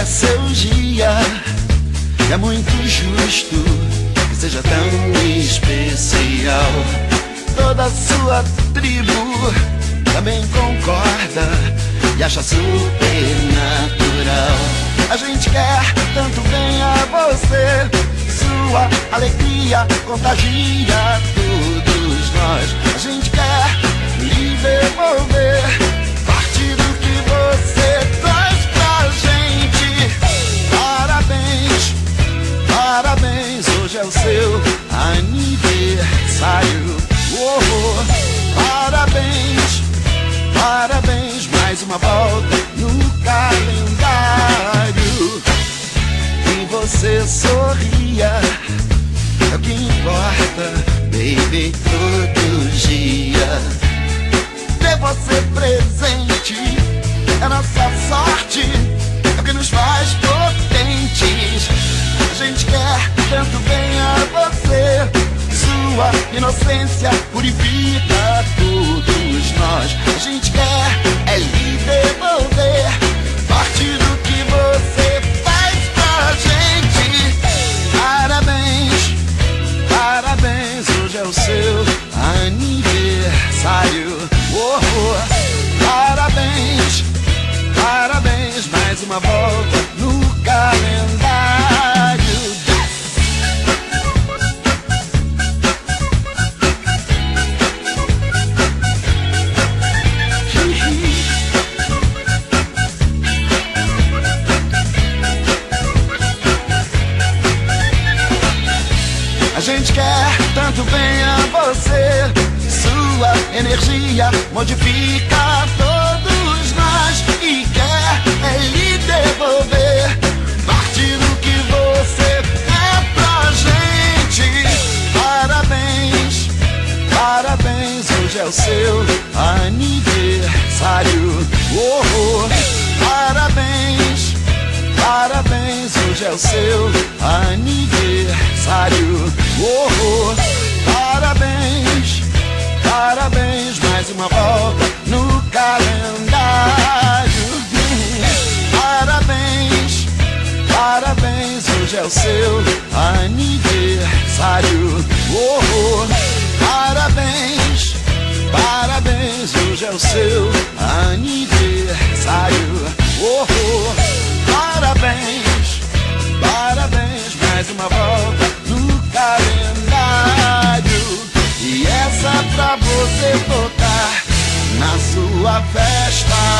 seu dia. É muito justo que seja tão especial. Toda a sua tribo também concorda e acha super natural. A gente quer tanto bem a você, sua alegria contagia todos nós. A gente quer lhe devolver parte do que você traz pra gente. Parabéns, parabéns, hoje é o seu aniversário. Parabéns, parabéns, mais uma volta no calendário. E você sorria, é o que importa, baby, todo dia. Ter você presente é nossa sorte, é o que nos faz potentes. A gente quer tanto bem a você, sua inocência purifica todos nós. A gente quer é lhe devolver parte do que você faz pra gente. Parabéns, parabéns, hoje é o seu aniversário. Parabéns, parabéns, mais uma volta no calendário. A gente quer tanto bem a você, sua energia modifica todos nós. E quer é lhe devolver parte do que você é pra gente. Parabéns, parabéns, hoje é o seu aniversário. Parabéns, parabéns, hoje é o seu aniversário. Parabéns, parabéns, mais uma volta no calendário. Parabéns, parabéns, hoje é o seu aniversário. Parabéns, parabéns, hoje é o seu aniversário. Parabéns, parabéns, mais uma volta no calendário. E essa pra você botar na sua festa.